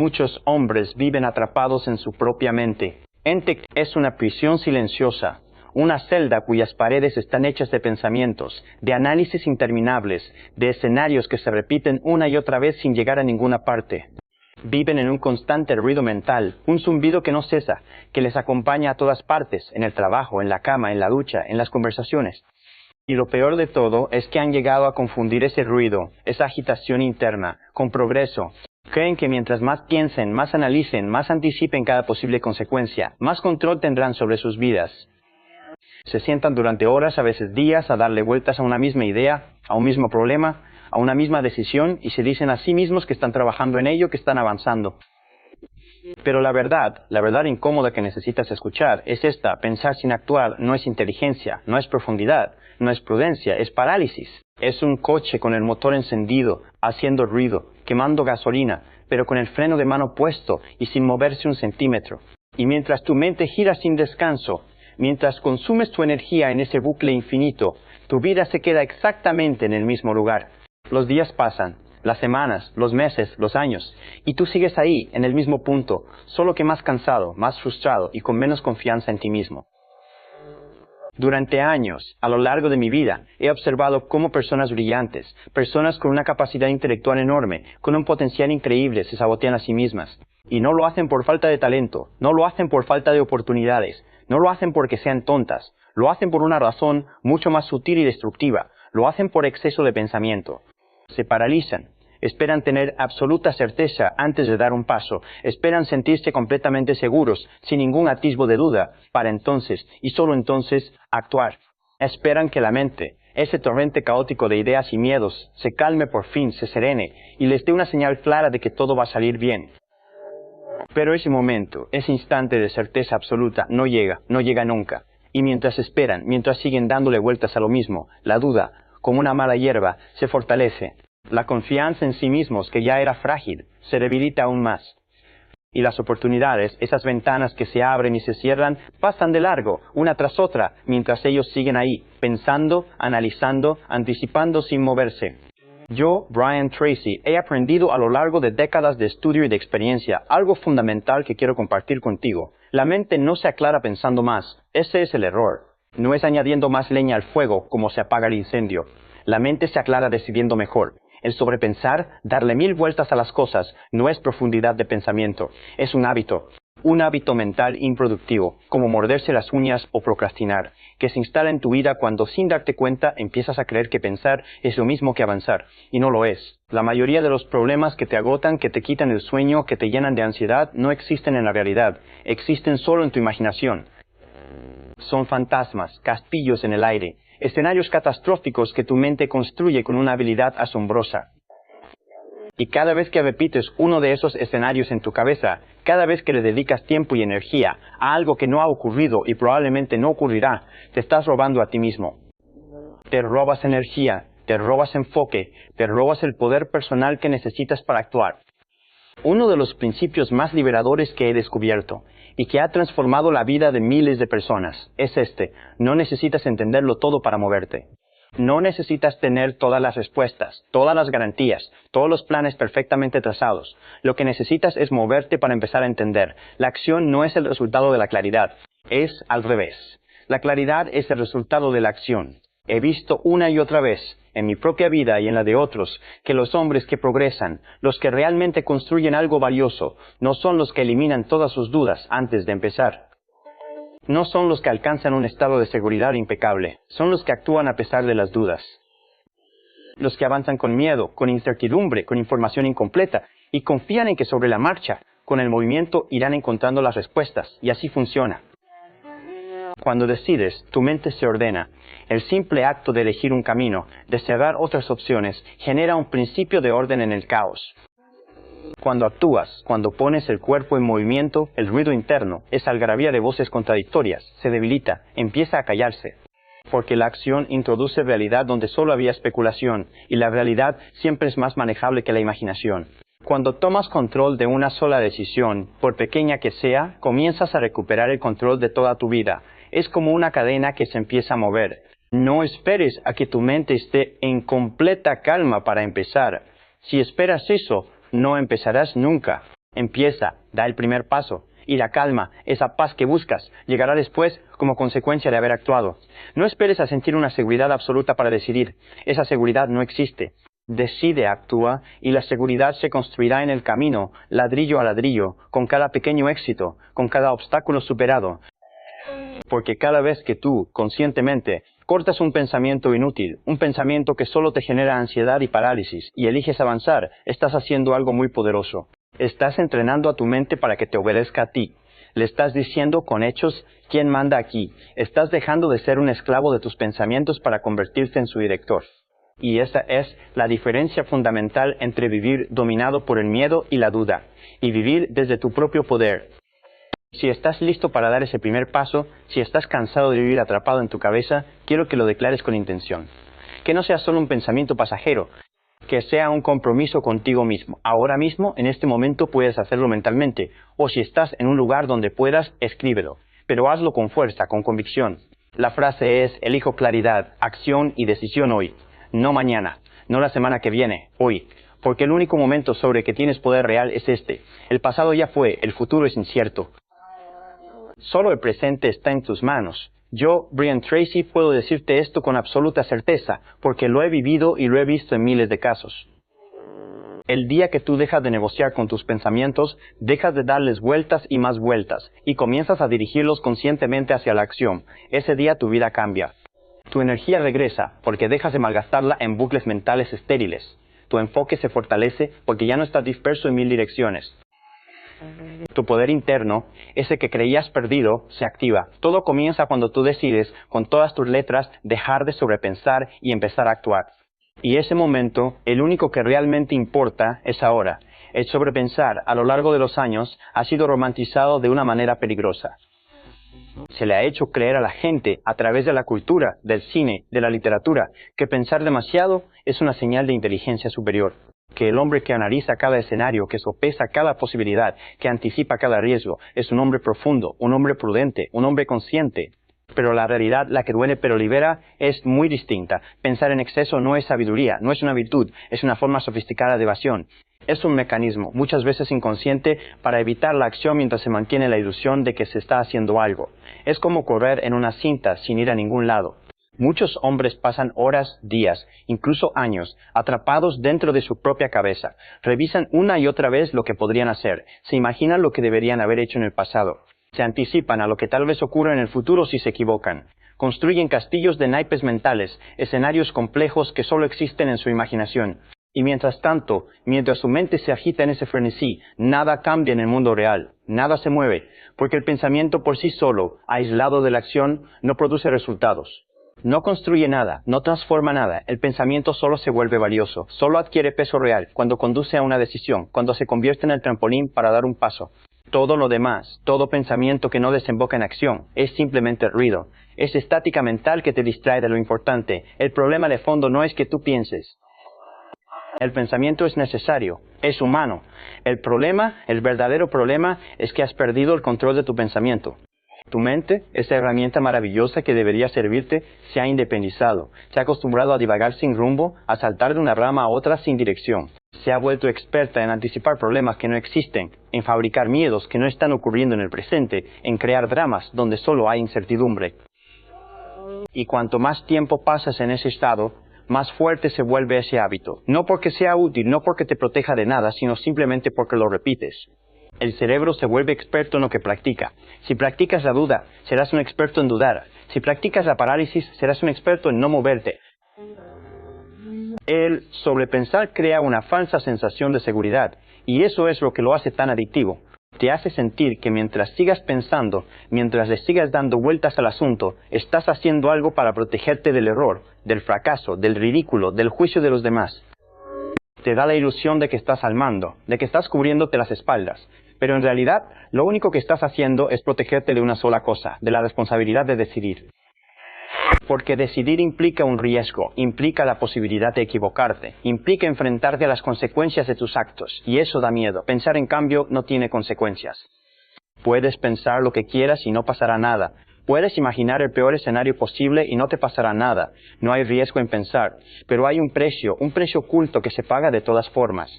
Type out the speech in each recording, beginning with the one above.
Muchos hombres viven atrapados en su propia mente. Mente es una prisión silenciosa, una celda cuyas paredes están hechas de pensamientos, de análisis interminables, de escenarios que se repiten una y otra vez sin llegar a ninguna parte. Viven en un constante ruido mental, un zumbido que no cesa, que les acompaña a todas partes, en el trabajo, en la cama, en la ducha, en las conversaciones. Y lo peor de todo es que han llegado a confundir ese ruido, esa agitación interna, con progreso. Creen que mientras más piensen, más analicen, más anticipen cada posible consecuencia, más control tendrán sobre sus vidas. Se sientan durante horas, a veces días, a darle vueltas a una misma idea, a un mismo problema, a una misma decisión, y se dicen a sí mismos que están trabajando en ello, que están avanzando. Pero la verdad incómoda que necesitas escuchar es esta: pensar sin actuar no es inteligencia, no es profundidad, no es prudencia, es parálisis. Es un coche con el motor encendido, haciendo ruido, quemando gasolina, pero con el freno de mano puesto y sin moverse un centímetro. Y mientras tu mente gira sin descanso, mientras consumes tu energía en ese bucle infinito, tu vida se queda exactamente en el mismo lugar. Los días pasan, las semanas, los meses, los años, y tú sigues ahí, en el mismo punto, solo que más cansado, más frustrado y con menos confianza en ti mismo. Durante años, a lo largo de mi vida, he observado cómo personas brillantes, personas con una capacidad intelectual enorme, con un potencial increíble, se sabotean a sí mismas. Y no lo hacen por falta de talento, no lo hacen por falta de oportunidades, no lo hacen porque sean tontas, lo hacen por una razón mucho más sutil y destructiva, lo hacen por exceso de pensamiento. Se paralizan, esperan tener absoluta certeza antes de dar un paso, esperan sentirse completamente seguros, sin ningún atisbo de duda, para entonces, y solo entonces, actuar. Esperan que la mente, ese torrente caótico de ideas y miedos, se calme por fin, se serene, y les dé una señal clara de que todo va a salir bien. Pero ese momento, ese instante de certeza absoluta, no llega nunca. Y mientras esperan, mientras siguen dándole vueltas a lo mismo, la duda, como una mala hierba, se fortalece. La confianza en sí mismos, que ya era frágil, se debilita aún más. Y las oportunidades, esas ventanas que se abren y se cierran, pasan de largo, una tras otra, mientras ellos siguen ahí, pensando, analizando, anticipando sin moverse. Yo, Brian Tracy, he aprendido a lo largo de décadas de estudio y de experiencia algo fundamental que quiero compartir contigo. La mente no se aclara pensando más. Ese es el error. No es añadiendo más leña al fuego como se apaga el incendio. La mente se aclara decidiendo mejor. El sobrepensar, darle 1000 vueltas a las cosas, no es profundidad de pensamiento. Es un hábito mental improductivo, como morderse las uñas o procrastinar, que se instala en tu vida cuando, sin darte cuenta, empiezas a creer que pensar es lo mismo que avanzar, y no lo es. La mayoría de los problemas que te agotan, que te quitan el sueño, que te llenan de ansiedad, no existen en la realidad, existen solo en tu imaginación. Son fantasmas, castillos en el aire, escenarios catastróficos que tu mente construye con una habilidad asombrosa. Y cada vez que repites uno de esos escenarios en tu cabeza, cada vez que le dedicas tiempo y energía a algo que no ha ocurrido y probablemente no ocurrirá, te estás robando a ti mismo. Te robas energía, te robas enfoque, te robas el poder personal que necesitas para actuar. Uno de los principios más liberadores que he descubierto y que ha transformado la vida de miles de personas es este: no necesitas entenderlo todo para moverte. No necesitas tener todas las respuestas, todas las garantías, todos los planes perfectamente trazados. Lo que necesitas es moverte para empezar a entender. La acción no es el resultado de la claridad, es al revés. La claridad es el resultado de la acción. He visto una y otra vez, en mi propia vida y en la de otros, que los hombres que progresan, los que realmente construyen algo valioso, no son los que eliminan todas sus dudas antes de empezar. No son los que alcanzan un estado de seguridad impecable, son los que actúan a pesar de las dudas. Los que avanzan con miedo, con incertidumbre, con información incompleta, y confían en que sobre la marcha, con el movimiento, irán encontrando las respuestas, y así funciona. Cuando decides, tu mente se ordena. El simple acto de elegir un camino, de cerrar otras opciones, genera un principio de orden en el caos. Cuando actúas, cuando pones el cuerpo en movimiento, el ruido interno, esa algarabía de voces contradictorias, se debilita, empieza a callarse. Porque la acción introduce realidad donde solo había especulación, y la realidad siempre es más manejable que la imaginación. Cuando tomas control de una sola decisión, por pequeña que sea, comienzas a recuperar el control de toda tu vida. Es como una cadena que se empieza a mover. No esperes a que tu mente esté en completa calma para empezar. Si esperas eso, no empezarás nunca. Empieza, da el primer paso. Y la calma, esa paz que buscas, llegará después como consecuencia de haber actuado. No esperes a sentir una seguridad absoluta para decidir. Esa seguridad no existe. Decide, actúa, y la seguridad se construirá en el camino, ladrillo a ladrillo, con cada pequeño éxito, con cada obstáculo superado. Porque cada vez que tú, conscientemente, cortas un pensamiento inútil, un pensamiento que solo te genera ansiedad y parálisis, y eliges avanzar, estás haciendo algo muy poderoso. Estás entrenando a tu mente para que te obedezca a ti. Le estás diciendo con hechos quién manda aquí. Estás dejando de ser un esclavo de tus pensamientos para convertirte en su director. Y esa es la diferencia fundamental entre vivir dominado por el miedo y la duda, y vivir desde tu propio poder. Si estás listo para dar ese primer paso, si estás cansado de vivir atrapado en tu cabeza, quiero que lo declares con intención. Que no sea solo un pensamiento pasajero, que sea un compromiso contigo mismo. Ahora mismo, en este momento, puedes hacerlo mentalmente, o si estás en un lugar donde puedas, escríbelo. Pero hazlo con fuerza, con convicción. La frase es: elijo claridad, acción y decisión hoy. No mañana, no la semana que viene, hoy. Porque el único momento sobre que tienes poder real es este. El pasado ya fue, el futuro es incierto. Solo el presente está en tus manos. Yo, Brian Tracy, puedo decirte esto con absoluta certeza, porque lo he vivido y lo he visto en miles de casos. El día que tú dejas de negociar con tus pensamientos, dejas de darles vueltas y más vueltas, y comienzas a dirigirlos conscientemente hacia la acción, ese día tu vida cambia. Tu energía regresa, porque dejas de malgastarla en bucles mentales estériles. Tu enfoque se fortalece porque ya no estás disperso en mil direcciones. Tu poder interno, ese que creías perdido, se activa. Todo comienza cuando tú decides, con todas tus letras, dejar de sobrepensar y empezar a actuar. Y ese momento, el único que realmente importa, es ahora. El sobrepensar, a lo largo de los años, ha sido romantizado de una manera peligrosa. Se le ha hecho creer a la gente, a través de la cultura, del cine, de la literatura, que pensar demasiado es una señal de inteligencia superior. Que el hombre que analiza cada escenario, que sopesa cada posibilidad, que anticipa cada riesgo, es un hombre profundo, un hombre prudente, un hombre consciente. Pero la realidad, la que duele pero libera, es muy distinta. Pensar en exceso no es sabiduría, no es una virtud, es una forma sofisticada de evasión. Es un mecanismo, muchas veces inconsciente, para evitar la acción mientras se mantiene la ilusión de que se está haciendo algo. Es como correr en una cinta sin ir a ningún lado. Muchos hombres pasan horas, días, incluso años, atrapados dentro de su propia cabeza. Revisan una y otra vez lo que podrían hacer. Se imaginan lo que deberían haber hecho en el pasado. Se anticipan a lo que tal vez ocurra en el futuro si se equivocan. Construyen castillos de naipes mentales, escenarios complejos que solo existen en su imaginación. Y mientras tanto, mientras su mente se agita en ese frenesí, nada cambia en el mundo real, nada se mueve, porque el pensamiento por sí solo, aislado de la acción, no produce resultados. No construye nada, no transforma nada, el pensamiento solo se vuelve valioso, solo adquiere peso real cuando conduce a una decisión, cuando se convierte en el trampolín para dar un paso. Todo lo demás, todo pensamiento que no desemboca en acción, es simplemente ruido, es estática mental que te distrae de lo importante. El problema de fondo no es que tú pienses. El pensamiento es necesario, es humano. El problema, el verdadero problema, es que has perdido el control de tu pensamiento. Tu mente, esa herramienta maravillosa que debería servirte, se ha independizado, se ha acostumbrado a divagar sin rumbo, a saltar de una rama a otra sin dirección. Se ha vuelto experta en anticipar problemas que no existen, en fabricar miedos que no están ocurriendo en el presente, en crear dramas donde solo hay incertidumbre. Y cuanto más tiempo pasas en ese estado, más fuerte se vuelve ese hábito. No porque sea útil, no porque te proteja de nada, sino simplemente porque lo repites. El cerebro se vuelve experto en lo que practica. Si practicas la duda, serás un experto en dudar. Si practicas la parálisis, serás un experto en no moverte. El sobrepensar crea una falsa sensación de seguridad, y eso es lo que lo hace tan adictivo. Te hace sentir que mientras sigas pensando, mientras le sigas dando vueltas al asunto, estás haciendo algo para protegerte del error, del fracaso, del ridículo, del juicio de los demás. Te da la ilusión de que estás al mando, de que estás cubriéndote las espaldas, pero en realidad lo único que estás haciendo es protegerte de una sola cosa, de la responsabilidad de decidir. Porque decidir implica un riesgo, implica la posibilidad de equivocarte, implica enfrentarte a las consecuencias de tus actos, y eso da miedo. Pensar, en cambio, no tiene consecuencias. Puedes pensar lo que quieras y no pasará nada. Puedes imaginar el peor escenario posible y no te pasará nada. No hay riesgo en pensar, pero hay un precio oculto que se paga de todas formas.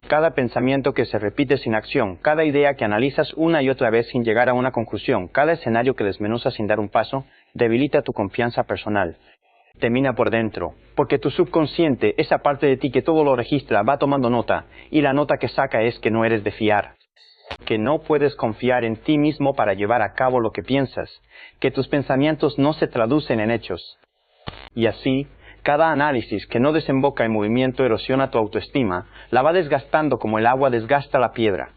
Cada pensamiento que se repite sin acción, cada idea que analizas una y otra vez sin llegar a una conclusión, cada escenario que desmenuzas sin dar un paso, debilita tu confianza personal. Te mina por dentro, porque tu subconsciente, esa parte de ti que todo lo registra, va tomando nota, y la nota que saca es que no eres de fiar, que no puedes confiar en ti mismo para llevar a cabo lo que piensas, que tus pensamientos no se traducen en hechos. Y así, cada análisis que no desemboca en movimiento erosiona tu autoestima, la va desgastando como el agua desgasta la piedra.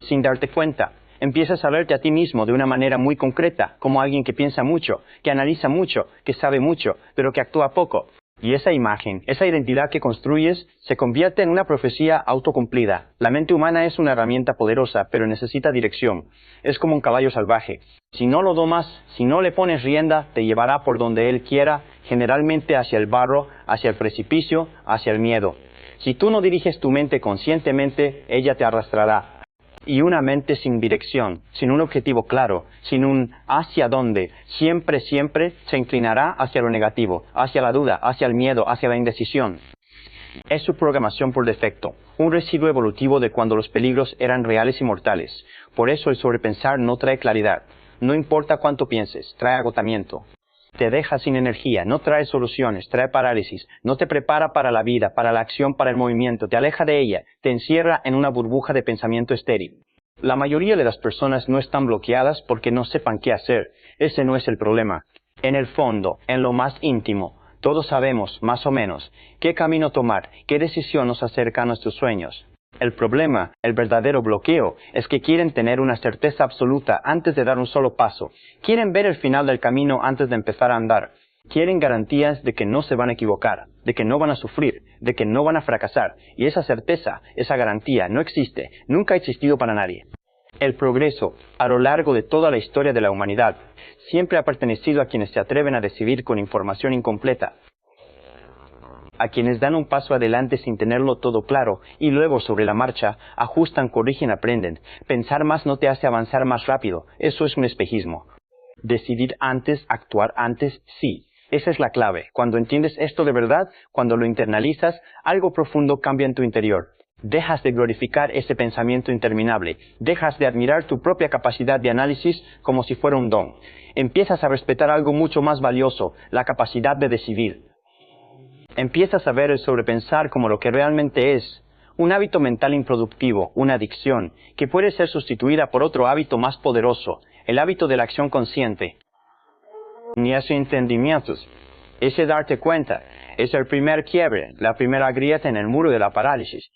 Sin darte cuenta, empiezas a verte a ti mismo de una manera muy concreta, como alguien que piensa mucho, que analiza mucho, que sabe mucho, pero que actúa poco. Y esa imagen, esa identidad que construyes, se convierte en una profecía autocumplida. La mente humana es una herramienta poderosa, pero necesita dirección. Es como un caballo salvaje. Si no lo domas, si no le pones rienda, te llevará por donde él quiera, generalmente hacia el barro, hacia el precipicio, hacia el miedo. Si tú no diriges tu mente conscientemente, ella te arrastrará. Y una mente sin dirección, sin un objetivo claro, sin un hacia dónde, siempre se inclinará hacia lo negativo, hacia la duda, hacia el miedo, hacia la indecisión. Es su programación por defecto, un residuo evolutivo de cuando los peligros eran reales y mortales. Por eso el sobrepensar no trae claridad. No importa cuánto pienses, trae agotamiento. Te deja sin energía, no trae soluciones, trae parálisis, no te prepara para la vida, para la acción, para el movimiento, te aleja de ella, te encierra en una burbuja de pensamiento estéril. La mayoría de las personas no están bloqueadas porque no sepan qué hacer. Ese no es el problema. En el fondo, en lo más íntimo, todos sabemos, más o menos, qué camino tomar, qué decisión nos acerca a nuestros sueños. El problema, el verdadero bloqueo, es que quieren tener una certeza absoluta antes de dar un solo paso. Quieren ver el final del camino antes de empezar a andar. Quieren garantías de que no se van a equivocar, de que no van a sufrir, de que no van a fracasar. Y esa certeza, esa garantía, no existe, nunca ha existido para nadie. El progreso, a lo largo de toda la historia de la humanidad, siempre ha pertenecido a quienes se atreven a decidir con información incompleta, a quienes dan un paso adelante sin tenerlo todo claro y luego sobre la marcha ajustan, corrigen, aprenden. Pensar más no te hace avanzar más rápido, eso es un espejismo. Decidir antes, actuar antes, sí. Esa es la clave. Cuando entiendes esto de verdad, cuando lo internalizas, algo profundo cambia en tu interior. Dejas de glorificar ese pensamiento interminable. Dejas de admirar tu propia capacidad de análisis como si fuera un don. Empiezas a respetar algo mucho más valioso, la capacidad de decidir. Empiezas a ver el sobrepensar como lo que realmente es, un hábito mental improductivo, una adicción, que puede ser sustituida por otro hábito más poderoso, el hábito de la acción consciente. Ni ese entendimiento, ese darte cuenta, es el primer quiebre, la primera grieta en el muro de la parálisis.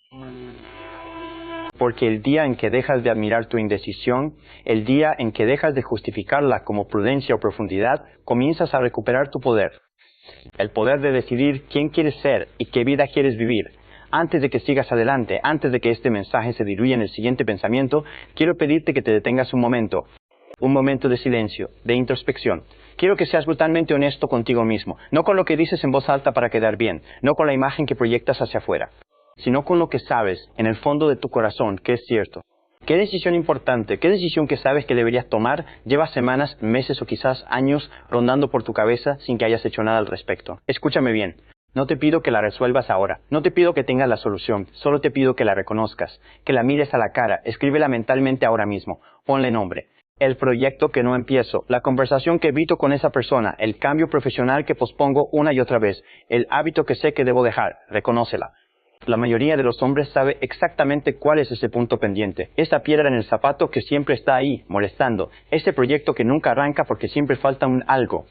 Porque el día en que dejas de admirar tu indecisión, el día en que dejas de justificarla como prudencia o profundidad, comienzas a recuperar tu poder. El poder de decidir quién quieres ser y qué vida quieres vivir. Antes de que sigas adelante, antes de que este mensaje se diluya en el siguiente pensamiento, quiero pedirte que te detengas un momento de silencio, de introspección. Quiero que seas brutalmente honesto contigo mismo, no con lo que dices en voz alta para quedar bien, no con la imagen que proyectas hacia afuera, sino con lo que sabes en el fondo de tu corazón que es cierto. ¿Qué decisión importante, qué decisión que sabes que deberías tomar lleva semanas, meses o quizás años rondando por tu cabeza sin que hayas hecho nada al respecto? Escúchame bien, no te pido que la resuelvas ahora, no te pido que tengas la solución, solo te pido que la reconozcas, que la mires a la cara, escríbela mentalmente ahora mismo, ponle nombre. El proyecto que no empiezo, la conversación que evito con esa persona, el cambio profesional que pospongo una y otra vez, el hábito que sé que debo dejar, reconócela. La mayoría de los hombres sabe exactamente cuál es ese punto pendiente, esa piedra en el zapato que siempre está ahí, molestando, ese proyecto que nunca arranca porque siempre falta un algo.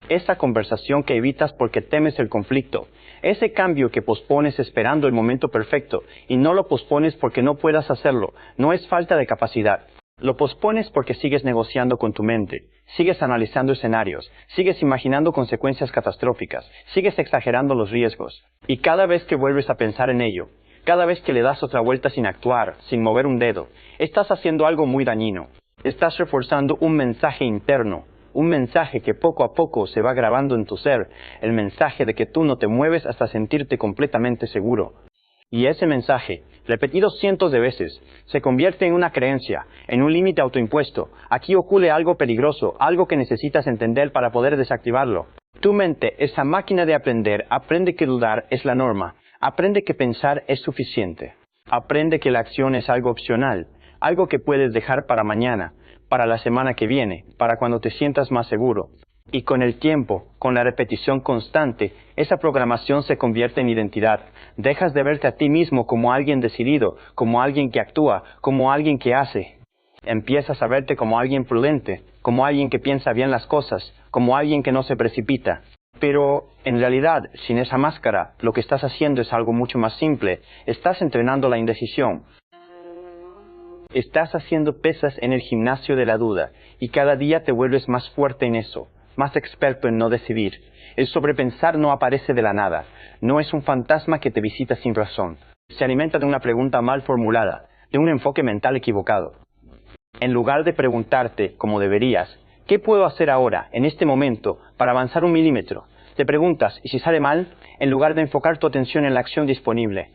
Esa conversación que evitas porque temes el conflicto, ese cambio que pospones esperando el momento perfecto y no lo pospones porque no puedas hacerlo, no es falta de capacidad. Lo pospones porque sigues negociando con tu mente, sigues analizando escenarios, sigues imaginando consecuencias catastróficas, sigues exagerando los riesgos. Y cada vez que vuelves a pensar en ello, cada vez que le das otra vuelta sin actuar, sin mover un dedo, estás haciendo algo muy dañino. Estás reforzando un mensaje interno, un mensaje que poco a poco se va grabando en tu ser, el mensaje de que tú no te mueves hasta sentirte completamente seguro. Y ese mensaje, repetido cientos de veces, se convierte en una creencia, en un límite autoimpuesto. Aquí ocurre algo peligroso, algo que necesitas entender para poder desactivarlo. Tu mente, esa máquina de aprender, aprende que dudar es la norma. Aprende que pensar es suficiente. Aprende que la acción es algo opcional, algo que puedes dejar para mañana, para la semana que viene, para cuando te sientas más seguro. Y con el tiempo, con la repetición constante, esa programación se convierte en identidad. Dejas de verte a ti mismo como alguien decidido, como alguien que actúa, como alguien que hace. Empiezas a verte como alguien prudente, como alguien que piensa bien las cosas, como alguien que no se precipita. Pero, en realidad, sin esa máscara, lo que estás haciendo es algo mucho más simple. Estás entrenando la indecisión. Estás haciendo pesas en el gimnasio de la duda, y cada día te vuelves más fuerte en eso, más experto en no decidir. El sobrepensar no aparece de la nada. No es un fantasma que te visita sin razón. Se alimenta de una pregunta mal formulada, de un enfoque mental equivocado. En lugar de preguntarte, como deberías, ¿qué puedo hacer ahora, en este momento, para avanzar 1 milímetro? Te preguntas, ¿y si sale mal? En lugar de enfocar tu atención en la acción disponible,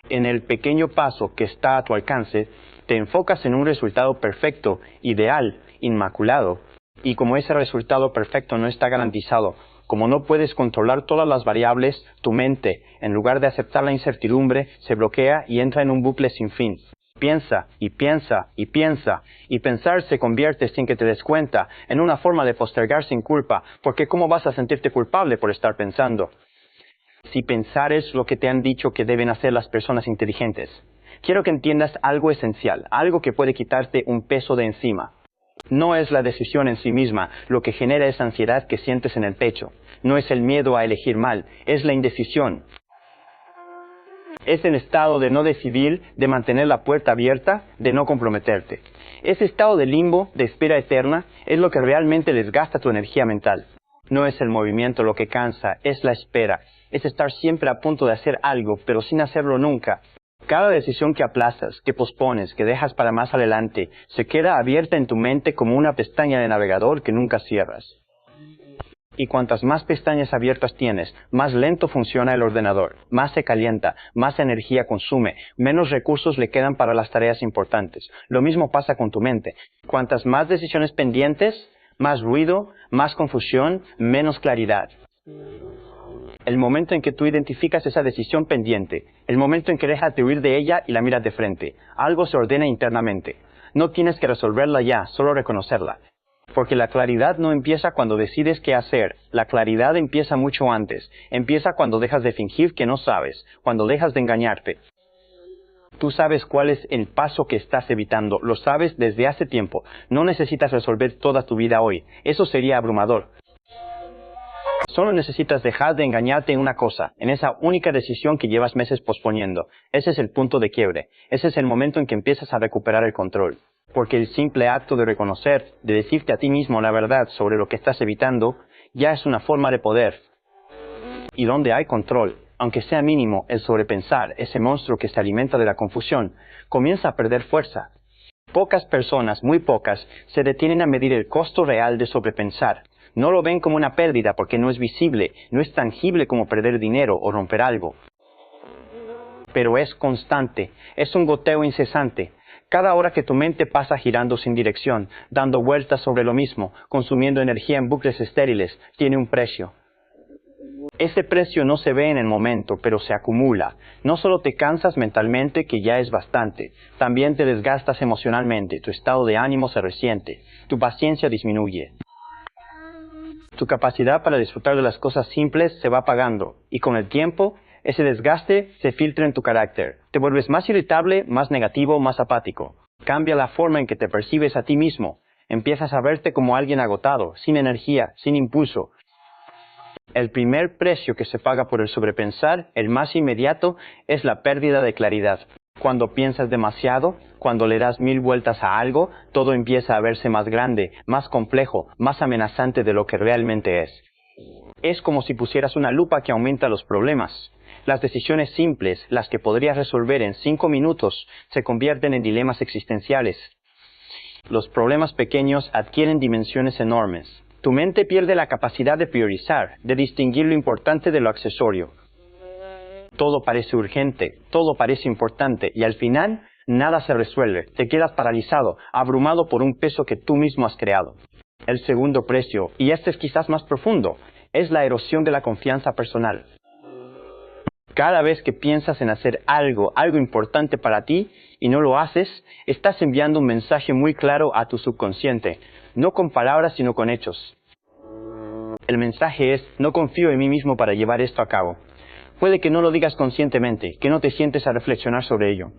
en el pequeño paso que está a tu alcance, te enfocas en un resultado perfecto, ideal, inmaculado. Y como ese resultado perfecto no está garantizado, como no puedes controlar todas las variables, tu mente, en lugar de aceptar la incertidumbre, se bloquea y entra en un bucle sin fin. Piensa, y piensa, y piensa, y pensar se convierte sin que te des cuenta en una forma de postergar sin culpa, porque ¿cómo vas a sentirte culpable por estar pensando? Si pensar es lo que te han dicho que deben hacer las personas inteligentes. Quiero que entiendas algo esencial, algo que puede quitarte un peso de encima. No es la decisión en sí misma lo que genera esa ansiedad que sientes en el pecho. No es el miedo a elegir mal, es la indecisión. Es el estado de no decidir, de mantener la puerta abierta, de no comprometerte. Ese estado de limbo, de espera eterna, es lo que realmente desgasta tu energía mental. No es el movimiento lo que cansa, es la espera. Es estar siempre a punto de hacer algo, pero sin hacerlo nunca. Cada decisión que aplazas, que pospones, que dejas para más adelante, se queda abierta en tu mente como una pestaña de navegador que nunca cierras. Y cuantas más pestañas abiertas tienes, más lento funciona el ordenador, más se calienta, más energía consume, menos recursos le quedan para las tareas importantes. Lo mismo pasa con tu mente. Cuantas más decisiones pendientes, más ruido, más confusión, menos claridad. El momento en que tú identificas esa decisión pendiente, el momento en que dejas de huir de ella y la miras de frente, algo se ordena internamente. No tienes que resolverla ya, solo reconocerla. Porque la claridad no empieza cuando decides qué hacer, la claridad empieza mucho antes, empieza cuando dejas de fingir que no sabes, cuando dejas de engañarte. Tú sabes cuál es el paso que estás evitando, lo sabes desde hace tiempo, no necesitas resolver toda tu vida hoy, eso sería abrumador. Solo necesitas dejar de engañarte en una cosa, en esa única decisión que llevas meses posponiendo. Ese es el punto de quiebre, ese es el momento en que empiezas a recuperar el control. Porque el simple acto de reconocer, de decirte a ti mismo la verdad sobre lo que estás evitando, ya es una forma de poder. Y donde hay control, aunque sea mínimo, el sobrepensar, ese monstruo que se alimenta de la confusión, comienza a perder fuerza. Pocas personas, muy pocas, se detienen a medir el costo real de sobrepensar. No lo ven como una pérdida porque no es visible, no es tangible como perder dinero o romper algo. Pero es constante, es un goteo incesante. Cada hora que tu mente pasa girando sin dirección, dando vueltas sobre lo mismo, consumiendo energía en bucles estériles, tiene un precio. Ese precio no se ve en el momento, pero se acumula. No solo te cansas mentalmente, que ya es bastante, también te desgastas emocionalmente, tu estado de ánimo se resiente, tu paciencia disminuye. Tu capacidad para disfrutar de las cosas simples se va apagando, y con el tiempo, ese desgaste se filtra en tu carácter. Te vuelves más irritable, más negativo, más apático. Cambia la forma en que te percibes a ti mismo. Empiezas a verte como alguien agotado, sin energía, sin impulso. El primer precio que se paga por el sobrepensar, el más inmediato, es la pérdida de claridad. Cuando piensas demasiado, cuando le das 1000 vueltas a algo, todo empieza a verse más grande, más complejo, más amenazante de lo que realmente es. Es como si pusieras una lupa que aumenta los problemas. Las decisiones simples, las que podrías resolver en 5 minutos, se convierten en dilemas existenciales. Los problemas pequeños adquieren dimensiones enormes. Tu mente pierde la capacidad de priorizar, de distinguir lo importante de lo accesorio. Todo parece urgente, todo parece importante, y al final, nada se resuelve. Te quedas paralizado, abrumado por un peso que tú mismo has creado. El segundo precio, y este es quizás más profundo, es la erosión de la confianza personal. Cada vez que piensas en hacer algo importante para ti y no lo haces, estás enviando un mensaje muy claro a tu subconsciente, no con palabras sino con hechos. El mensaje es: no confío en mí mismo para llevar esto a cabo. Puede que no lo digas conscientemente, que no te sientes a reflexionar sobre ello,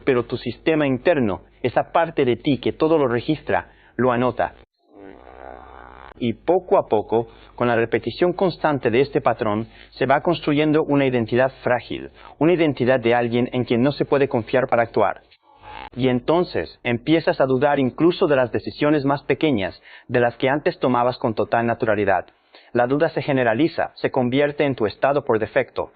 pero tu sistema interno, esa parte de ti que todo lo registra, lo anota. Y poco a poco, con la repetición constante de este patrón, se va construyendo una identidad frágil, una identidad de alguien en quien no se puede confiar para actuar. Y entonces empiezas a dudar incluso de las decisiones más pequeñas, de las que antes tomabas con total naturalidad. La duda se generaliza, se convierte en tu estado por defecto.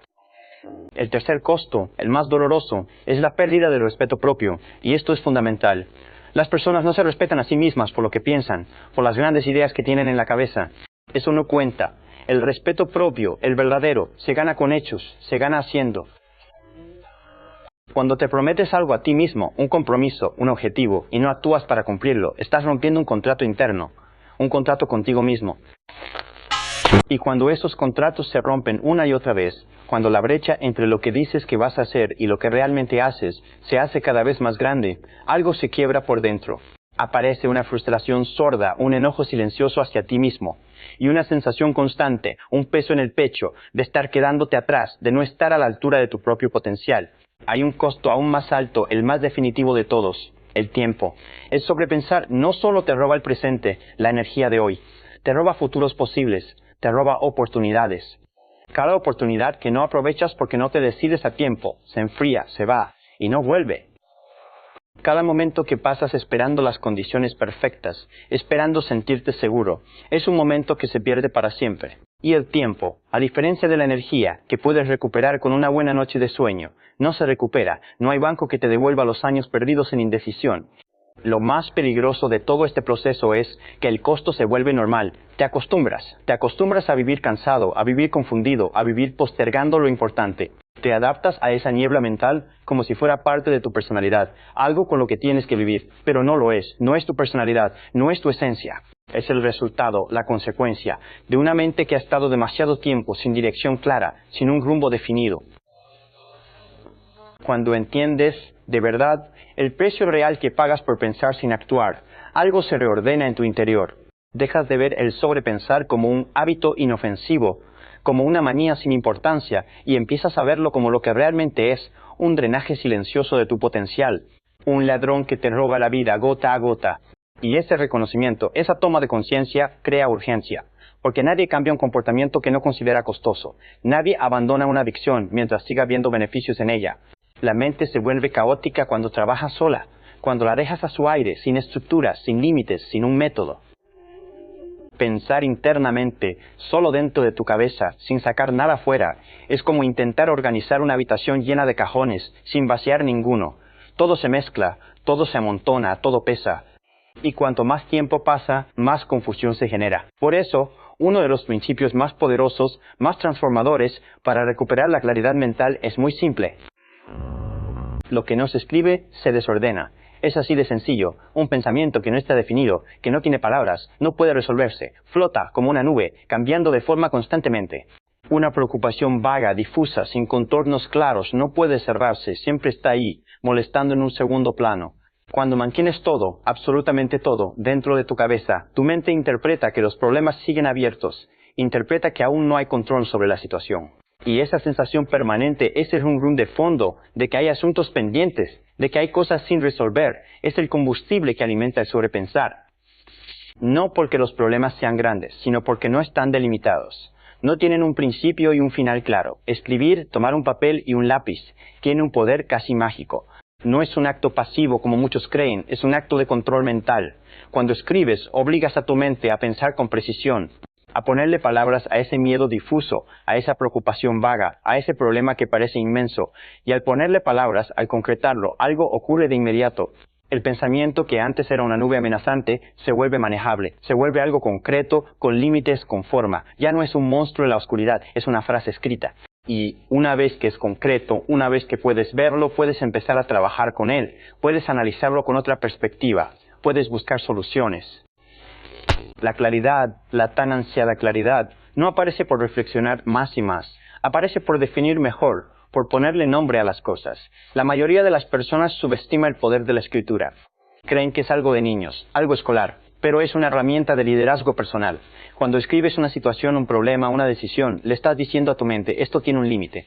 El tercer costo, el más doloroso, es la pérdida del respeto propio, y esto es fundamental. Las personas no se respetan a sí mismas por lo que piensan, por las grandes ideas que tienen en la cabeza. Eso no cuenta. El respeto propio, el verdadero, se gana con hechos, se gana haciendo. Cuando te prometes algo a ti mismo, un compromiso, un objetivo, y no actúas para cumplirlo, estás rompiendo un contrato interno, un contrato contigo mismo. Y cuando esos contratos se rompen una y otra vez, cuando la brecha entre lo que dices que vas a hacer y lo que realmente haces se hace cada vez más grande, algo se quiebra por dentro. Aparece una frustración sorda, un enojo silencioso hacia ti mismo, y una sensación constante, un peso en el pecho, de estar quedándote atrás, de no estar a la altura de tu propio potencial. Hay un costo aún más alto, el más definitivo de todos: el tiempo. El sobrepensar no solo te roba el presente, la energía de hoy, te roba futuros posibles, te roba oportunidades. Cada oportunidad que no aprovechas porque no te decides a tiempo, se enfría, se va y no vuelve. Cada momento que pasas esperando las condiciones perfectas, esperando sentirte seguro, es un momento que se pierde para siempre. Y el tiempo, a diferencia de la energía que puedes recuperar con una buena noche de sueño, no se recupera. No hay banco que te devuelva los años perdidos en indecisión. Lo más peligroso de todo este proceso es que el costo se vuelve normal. Te acostumbras a vivir cansado, a vivir confundido, a vivir postergando lo importante. Te adaptas a esa niebla mental como si fuera parte de tu personalidad, algo con lo que tienes que vivir, pero no lo es, no es tu personalidad, no es tu esencia. Es el resultado, la consecuencia, de una mente que ha estado demasiado tiempo sin dirección clara, sin un rumbo definido. Cuando entiendes, de verdad, el precio real que pagas por pensar sin actuar, algo se reordena en tu interior. Dejas de ver el sobrepensar como un hábito inofensivo, como una manía sin importancia, y empiezas a verlo como lo que realmente es: un drenaje silencioso de tu potencial, un ladrón que te roba la vida gota a gota. Y ese reconocimiento, esa toma de conciencia, crea urgencia, porque nadie cambia un comportamiento que no considera costoso. Nadie abandona una adicción mientras siga viendo beneficios en ella. La mente se vuelve caótica cuando trabajas sola, cuando la dejas a su aire, sin estructuras, sin límites, sin un método. Pensar internamente, solo dentro de tu cabeza, sin sacar nada fuera, es como intentar organizar una habitación llena de cajones, sin vaciar ninguno. Todo se mezcla, todo se amontona, todo pesa. Y cuanto más tiempo pasa, más confusión se genera. Por eso, uno de los principios más poderosos, más transformadores para recuperar la claridad mental es muy simple. Lo que no se escribe, se desordena. Es así de sencillo. Un pensamiento que no está definido, que no tiene palabras, no puede resolverse. Flota como una nube, cambiando de forma constantemente. Una preocupación vaga, difusa, sin contornos claros, no puede cerrarse, siempre está ahí, molestando en un segundo plano. Cuando mantienes todo, absolutamente todo, dentro de tu cabeza, tu mente interpreta que los problemas siguen abiertos, interpreta que aún no hay control sobre la situación. Y esa sensación permanente, ese rum de fondo, de que hay asuntos pendientes, de que hay cosas sin resolver, es el combustible que alimenta el sobrepensar. No porque los problemas sean grandes, sino porque no están delimitados. No tienen un principio y un final claro. Escribir, tomar un papel y un lápiz, tiene un poder casi mágico. No es un acto pasivo como muchos creen, es un acto de control mental. Cuando escribes, obligas a tu mente a pensar con precisión, a ponerle palabras a ese miedo difuso, a esa preocupación vaga, a ese problema que parece inmenso. Y al ponerle palabras, al concretarlo, algo ocurre de inmediato. El pensamiento que antes era una nube amenazante se vuelve manejable, se vuelve algo concreto, con límites, con forma. Ya no es un monstruo en la oscuridad, es una frase escrita. Y una vez que es concreto, una vez que puedes verlo, puedes empezar a trabajar con él, puedes analizarlo con otra perspectiva, puedes buscar soluciones. La claridad, la tan ansiada claridad, no aparece por reflexionar más y más, aparece por definir mejor, por ponerle nombre a las cosas. La mayoría de las personas subestima el poder de la escritura. Creen que es algo de niños, algo escolar, pero es una herramienta de liderazgo personal. Cuando escribes una situación, un problema, una decisión, le estás diciendo a tu mente, esto tiene un límite,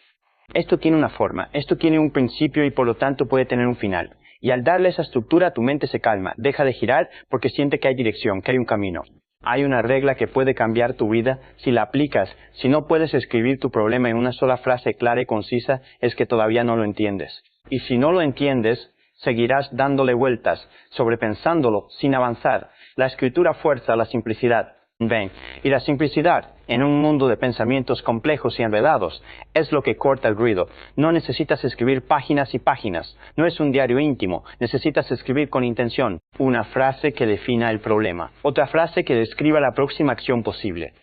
esto tiene una forma, esto tiene un principio y por lo tanto puede tener un final. Y al darle esa estructura, tu mente se calma, deja de girar porque siente que hay dirección, que hay un camino. Hay una regla que puede cambiar tu vida si la aplicas. Si no puedes escribir tu problema en una sola frase clara y concisa, es que todavía no lo entiendes. Y si no lo entiendes, seguirás dándole vueltas, sobrepensándolo, sin avanzar. La escritura fuerza la simplicidad. Ven, y la simplicidad, en un mundo de pensamientos complejos y enredados, es lo que corta el ruido. No necesitas escribir páginas y páginas. No es un diario íntimo. Necesitas escribir con intención. Una frase que defina el problema. Otra frase que describa la próxima acción posible.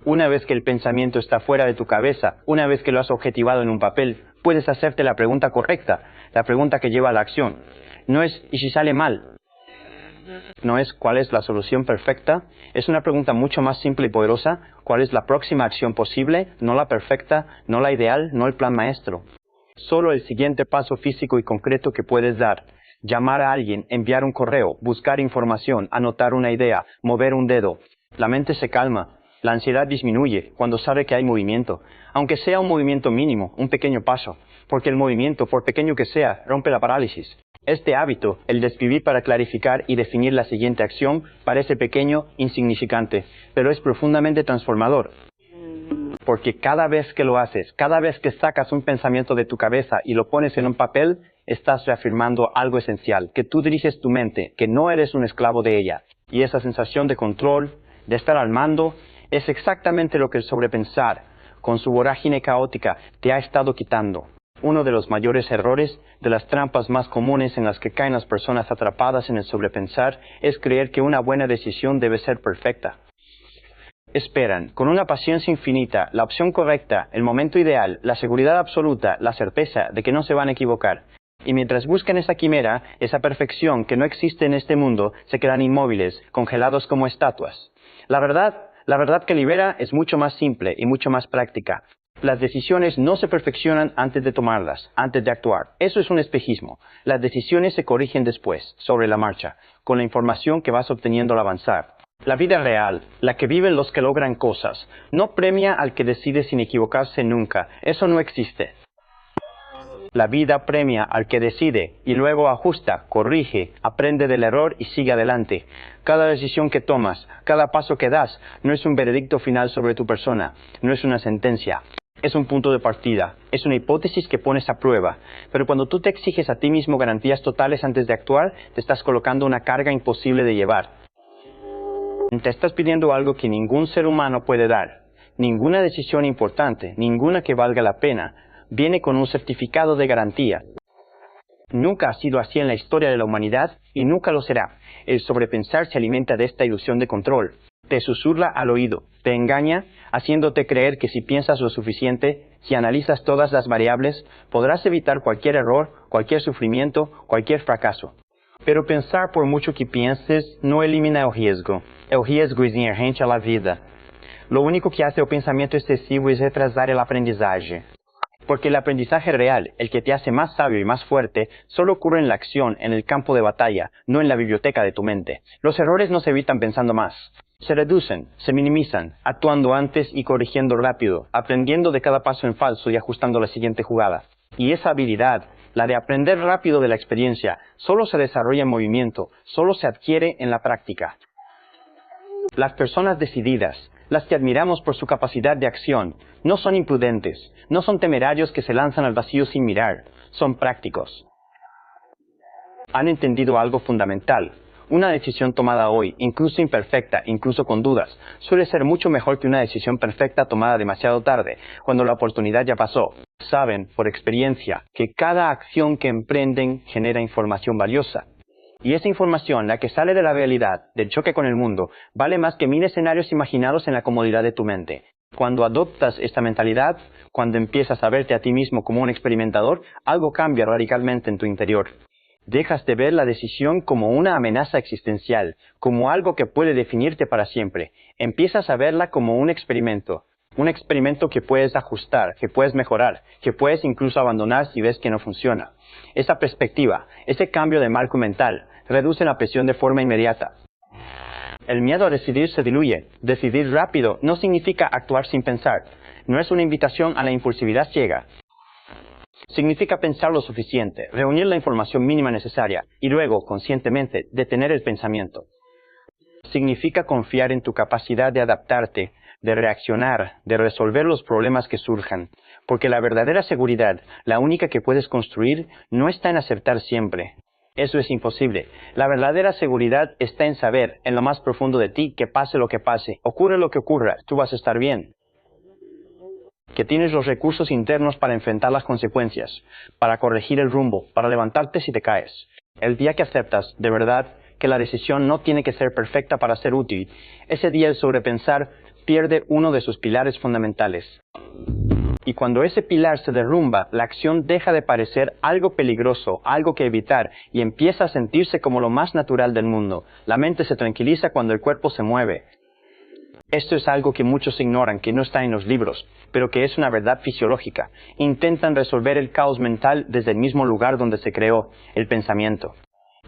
Una vez que el pensamiento está fuera de tu cabeza, una vez que lo has objetivado en un papel, puedes hacerte la pregunta correcta, la pregunta que lleva a la acción. No es ¿y si sale mal? No es ¿cuál es la solución perfecta? Es una pregunta mucho más simple y poderosa. ¿Cuál es la próxima acción posible? No la perfecta, no la ideal, no el plan maestro. Solo el siguiente paso físico y concreto que puedes dar. Llamar a alguien, enviar un correo, buscar información, anotar una idea, mover un dedo. La mente se calma. La ansiedad disminuye cuando sabe que hay movimiento, aunque sea un movimiento mínimo, un pequeño paso, porque el movimiento, por pequeño que sea, rompe la parálisis. Este hábito, el de escribir para clarificar y definir la siguiente acción, parece pequeño, insignificante, pero es profundamente transformador. Porque cada vez que lo haces, cada vez que sacas un pensamiento de tu cabeza y lo pones en un papel, estás reafirmando algo esencial, que tú diriges tu mente, que no eres un esclavo de ella. Y esa sensación de control, de estar al mando, es exactamente lo que el sobrepensar, con su vorágine caótica, te ha estado quitando. Uno de los mayores errores, de las trampas más comunes en las que caen las personas atrapadas en el sobrepensar, es creer que una buena decisión debe ser perfecta. Esperan, con una paciencia infinita, la opción correcta, el momento ideal, la seguridad absoluta, la certeza de que no se van a equivocar. Y mientras buscan esa quimera, esa perfección que no existe en este mundo, se quedan inmóviles, congelados como estatuas. La verdad que libera es mucho más simple y mucho más práctica. Las decisiones no se perfeccionan antes de tomarlas, antes de actuar. Eso es un espejismo. Las decisiones se corrigen después, sobre la marcha, con la información que vas obteniendo al avanzar. La vida real, la que viven los que logran cosas, no premia al que decide sin equivocarse nunca. Eso no existe. La vida premia al que decide y luego ajusta, corrige, aprende del error y sigue adelante. Cada decisión que tomas, cada paso que das, no es un veredicto final sobre tu persona, no es una sentencia. Es un punto de partida, es una hipótesis que pones a prueba. Pero cuando tú te exiges a ti mismo garantías totales antes de actuar, te estás colocando una carga imposible de llevar. Te estás pidiendo algo que ningún ser humano puede dar. Ninguna decisión importante, ninguna que valga la pena, viene con un certificado de garantía. Nunca ha sido así en la historia de la humanidad y nunca lo será. El sobrepensar se alimenta de esta ilusión de control. Te susurra al oído, te engaña, haciéndote creer que si piensas lo suficiente, si analizas todas las variables, podrás evitar cualquier error, cualquier sufrimiento, cualquier fracaso. Pero pensar por mucho que pienses no elimina el riesgo. El riesgo es inherente a la vida. Lo único que hace el pensamiento excesivo es retrasar el aprendizaje. Porque el aprendizaje real, el que te hace más sabio y más fuerte, solo ocurre en la acción, en el campo de batalla, no en la biblioteca de tu mente. Los errores no se evitan pensando más. Se reducen, se minimizan, actuando antes y corrigiendo rápido, aprendiendo de cada paso en falso y ajustando la siguiente jugada. Y esa habilidad, la de aprender rápido de la experiencia, solo se desarrolla en movimiento, solo se adquiere en la práctica. Las personas decididas, las que admiramos por su capacidad de acción, no son imprudentes, no son temerarios que se lanzan al vacío sin mirar, son prácticos. Han entendido algo fundamental. Una decisión tomada hoy, incluso imperfecta, incluso con dudas, suele ser mucho mejor que una decisión perfecta tomada demasiado tarde, cuando la oportunidad ya pasó. Saben, por experiencia, que cada acción que emprenden genera información valiosa. Y esa información, la que sale de la realidad, del choque con el mundo, vale más que 1000 escenarios imaginados en la comodidad de tu mente. Cuando adoptas esta mentalidad, cuando empiezas a verte a ti mismo como un experimentador, algo cambia radicalmente en tu interior. Dejas de ver la decisión como una amenaza existencial, como algo que puede definirte para siempre. Empiezas a verla como un experimento Un experimento que puedes ajustar, que puedes mejorar, que puedes incluso abandonar si ves que no funciona. Esa perspectiva, ese cambio de marco mental, reduce la presión de forma inmediata. El miedo a decidir se diluye. Decidir rápido no significa actuar sin pensar. No es una invitación a la impulsividad ciega. Significa pensar lo suficiente, reunir la información mínima necesaria y luego, conscientemente, detener el pensamiento. Significa confiar en tu capacidad de adaptarte, de reaccionar, de resolver los problemas que surjan. Porque la verdadera seguridad, la única que puedes construir, no está en acertar siempre. Eso es imposible. La verdadera seguridad está en saber, en lo más profundo de ti, que pase lo que pase, ocurre lo que ocurra, tú vas a estar bien. Que tienes los recursos internos para enfrentar las consecuencias, para corregir el rumbo, para levantarte si te caes. El día que aceptas, de verdad, que la decisión no tiene que ser perfecta para ser útil, ese día el sobrepensar pierde uno de sus pilares fundamentales. Y cuando ese pilar se derrumba, la acción deja de parecer algo peligroso, algo que evitar, y empieza a sentirse como lo más natural del mundo. La mente se tranquiliza cuando el cuerpo se mueve. Esto es algo que muchos ignoran, que no está en los libros, pero que es una verdad fisiológica. Intentan resolver el caos mental desde el mismo lugar donde se creó, el pensamiento.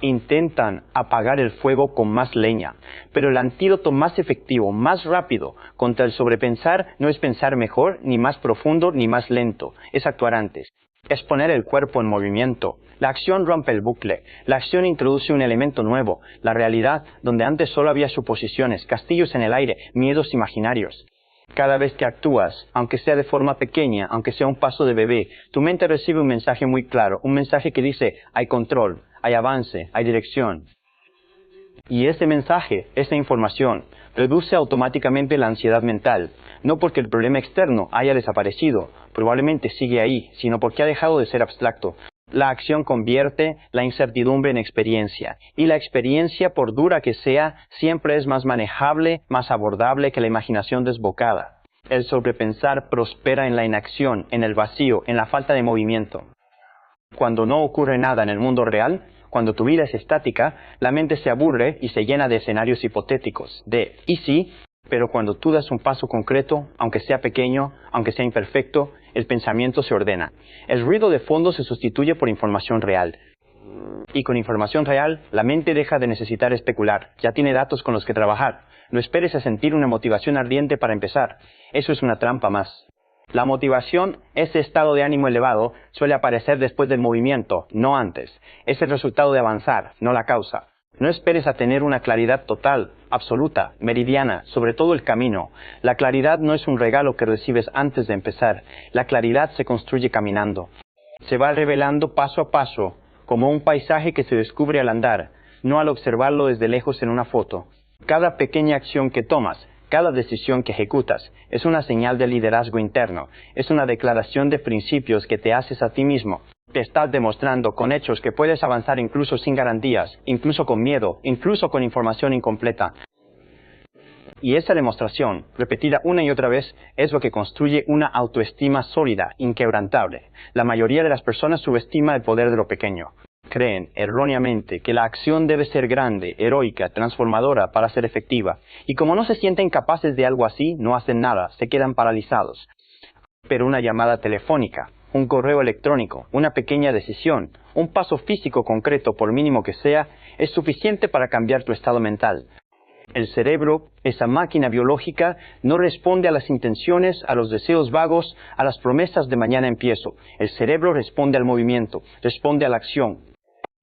Intentan apagar el fuego con más leña, pero el antídoto más efectivo, más rápido contra el sobrepensar no es pensar mejor, ni más profundo, ni más lento, es actuar antes. Es poner el cuerpo en movimiento. La acción rompe el bucle. La acción introduce un elemento nuevo, la realidad, donde antes solo había suposiciones, castillos en el aire, miedos imaginarios. Cada vez que actúas, aunque sea de forma pequeña, aunque sea un paso de bebé, tu mente recibe un mensaje muy claro, un mensaje que dice, hay control, hay avance, hay dirección. Y ese mensaje, esa información, reduce automáticamente la ansiedad mental, no porque el problema externo haya desaparecido, probablemente sigue ahí, sino porque ha dejado de ser abstracto. La acción convierte la incertidumbre en experiencia, y la experiencia, por dura que sea, siempre es más manejable, más abordable que la imaginación desbocada. El sobrepensar prospera en la inacción, en el vacío, en la falta de movimiento. Cuando no ocurre nada en el mundo real, cuando tu vida es estática, la mente se aburre y se llena de escenarios hipotéticos, de ¿y si? Pero cuando tú das un paso concreto, aunque sea pequeño, aunque sea imperfecto, el pensamiento se ordena. El ruido de fondo se sustituye por información real. Y con información real, la mente deja de necesitar especular, ya tiene datos con los que trabajar. No esperes a sentir una motivación ardiente para empezar. Eso es una trampa más. La motivación, ese estado de ánimo elevado, suele aparecer después del movimiento, no antes. Es el resultado de avanzar, no la causa. No esperes a tener una claridad total, absoluta, meridiana, sobre todo el camino. La claridad no es un regalo que recibes antes de empezar. La claridad se construye caminando. Se va revelando paso a paso, como un paisaje que se descubre al andar, no al observarlo desde lejos en una foto. Cada pequeña acción que tomas, cada decisión que ejecutas, es una señal de liderazgo interno, es una declaración de principios que te haces a ti mismo. Te estás demostrando con hechos que puedes avanzar incluso sin garantías, incluso con miedo, incluso con información incompleta. Y esa demostración, repetida una y otra vez, es lo que construye una autoestima sólida, inquebrantable. La mayoría de las personas subestima el poder de lo pequeño. Creen, erróneamente, que la acción debe ser grande, heroica, transformadora para ser efectiva. Y como no se sienten capaces de algo así, no hacen nada, se quedan paralizados. Pero una llamada telefónica, un correo electrónico, una pequeña decisión, un paso físico concreto, por mínimo que sea, es suficiente para cambiar tu estado mental. El cerebro, esa máquina biológica, no responde a las intenciones, a los deseos vagos, a las promesas de mañana empiezo. El cerebro responde al movimiento, responde a la acción.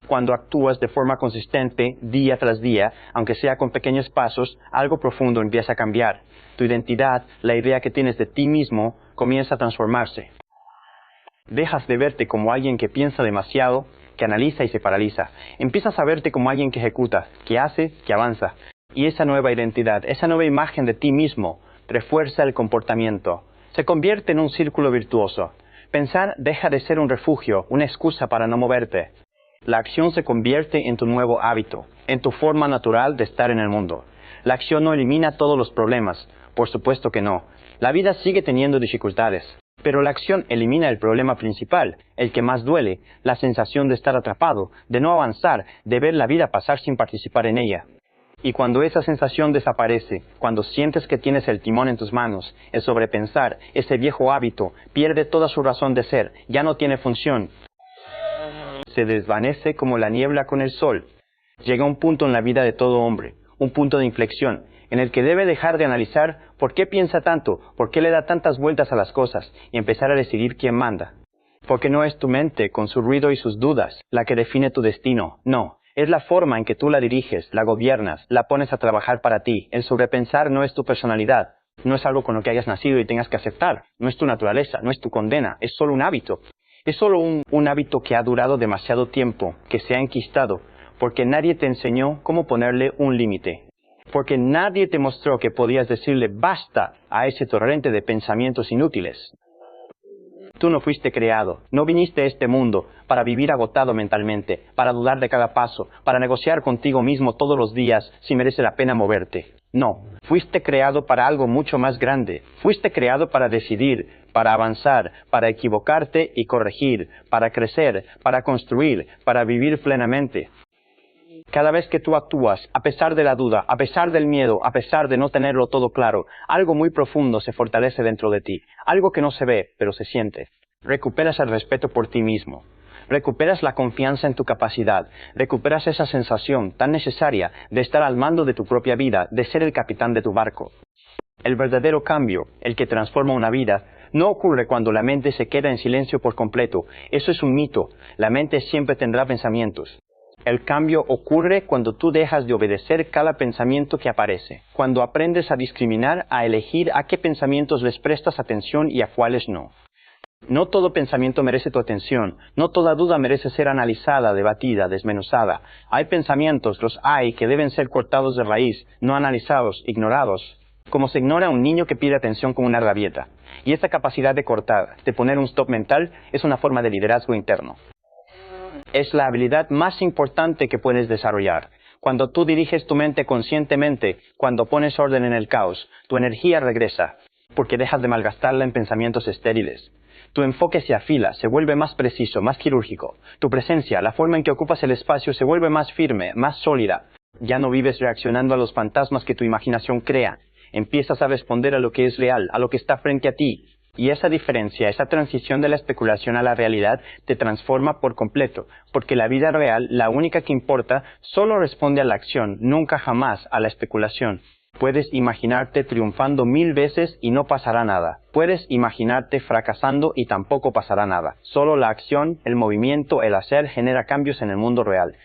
Cuando actúas de forma consistente, día tras día, aunque sea con pequeños pasos, algo profundo empieza a cambiar. Tu identidad, la idea que tienes de ti mismo, comienza a transformarse. Dejas de verte como alguien que piensa demasiado, que analiza y se paraliza. Empiezas a verte como alguien que ejecuta, que hace, que avanza. Y esa nueva identidad, esa nueva imagen de ti mismo, refuerza el comportamiento. Se convierte en un círculo virtuoso. Pensar deja de ser un refugio, una excusa para no moverte. La acción se convierte en tu nuevo hábito, en tu forma natural de estar en el mundo. La acción no elimina todos los problemas, por supuesto que no. La vida sigue teniendo dificultades, pero la acción elimina el problema principal, el que más duele, la sensación de estar atrapado, de no avanzar, de ver la vida pasar sin participar en ella. Y cuando esa sensación desaparece, cuando sientes que tienes el timón en tus manos, el sobrepensar, ese viejo hábito, pierde toda su razón de ser, ya no tiene función. Se desvanece como la niebla con el sol. Llega un punto en la vida de todo hombre, un punto de inflexión, en el que debe dejar de analizar por qué piensa tanto, por qué le da tantas vueltas a las cosas, y empezar a decidir quién manda. Porque no es tu mente, con su ruido y sus dudas, la que define tu destino, no. Es la forma en que tú la diriges, la gobiernas, la pones a trabajar para ti. El sobrepensar no es tu personalidad, no es algo con lo que hayas nacido y tengas que aceptar, no es tu naturaleza, no es tu condena, es solo un hábito. Es solo un hábito que ha durado demasiado tiempo, que se ha enquistado, porque nadie te enseñó cómo ponerle un límite. Porque nadie te mostró que podías decirle basta a ese torrente de pensamientos inútiles. Tú no fuiste creado, no viniste a este mundo para vivir agotado mentalmente, para dudar de cada paso, para negociar contigo mismo todos los días si merece la pena moverte. No, fuiste creado para algo mucho más grande. Fuiste creado para decidir, para avanzar, para equivocarte y corregir, para crecer, para construir, para vivir plenamente. Cada vez que tú actúas, a pesar de la duda, a pesar del miedo, a pesar de no tenerlo todo claro, algo muy profundo se fortalece dentro de ti, algo que no se ve, pero se siente. Recuperas el respeto por ti mismo, recuperas la confianza en tu capacidad, recuperas esa sensación tan necesaria de estar al mando de tu propia vida, de ser el capitán de tu barco. El verdadero cambio, el que transforma una vida, no ocurre cuando la mente se queda en silencio por completo. Eso es un mito. La mente siempre tendrá pensamientos. El cambio ocurre cuando tú dejas de obedecer cada pensamiento que aparece, cuando aprendes a discriminar, a elegir a qué pensamientos les prestas atención y a cuáles no. No todo pensamiento merece tu atención, no toda duda merece ser analizada, debatida, desmenuzada. Hay pensamientos, los hay, que deben ser cortados de raíz, no analizados, ignorados. Como se ignora a un niño que pide atención con una rabieta. Y esa capacidad de cortar, de poner un stop mental, es una forma de liderazgo interno. Es la habilidad más importante que puedes desarrollar. Cuando tú diriges tu mente conscientemente, cuando pones orden en el caos, tu energía regresa, porque dejas de malgastarla en pensamientos estériles. Tu enfoque se afila, se vuelve más preciso, más quirúrgico. Tu presencia, la forma en que ocupas el espacio, se vuelve más firme, más sólida. Ya no vives reaccionando a los fantasmas que tu imaginación crea. Empiezas a responder a lo que es real, a lo que está frente a ti. Y esa diferencia, esa transición de la especulación a la realidad te transforma por completo, porque la vida real, la única que importa, solo responde a la acción, nunca jamás a la especulación. Puedes imaginarte triunfando 1000 veces y no pasará nada. Puedes imaginarte fracasando y tampoco pasará nada. Solo la acción, el movimiento, el hacer genera cambios en el mundo real.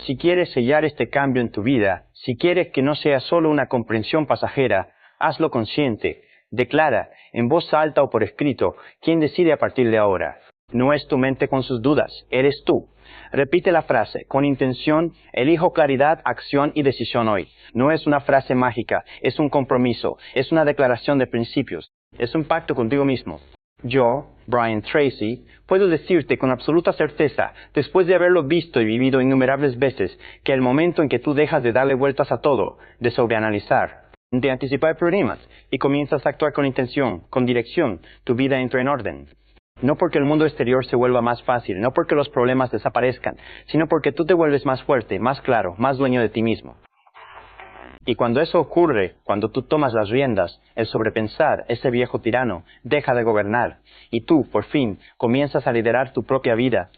Si quieres sellar este cambio en tu vida, si quieres que no sea solo una comprensión pasajera, hazlo consciente. Declara, en voz alta o por escrito, quién decide a partir de ahora. No es tu mente con sus dudas, eres tú. Repite la frase, con intención, elijo claridad, acción y decisión hoy. No es una frase mágica, es un compromiso, es una declaración de principios, es un pacto contigo mismo. Yo, Brian Tracy, puedo decirte con absoluta certeza, después de haberlo visto y vivido innumerables veces, que el momento en que tú dejas de darle vueltas a todo, de sobreanalizar, de anticipar problemas y comienzas a actuar con intención, con dirección, tu vida entra en orden. No porque el mundo exterior se vuelva más fácil, no porque los problemas desaparezcan, sino porque tú te vuelves más fuerte, más claro, más dueño de ti mismo. Y cuando eso ocurre, cuando tú tomas las riendas, el sobrepensar, ese viejo tirano, deja de gobernar. Y tú, por fin, comienzas a liderar tu propia vida,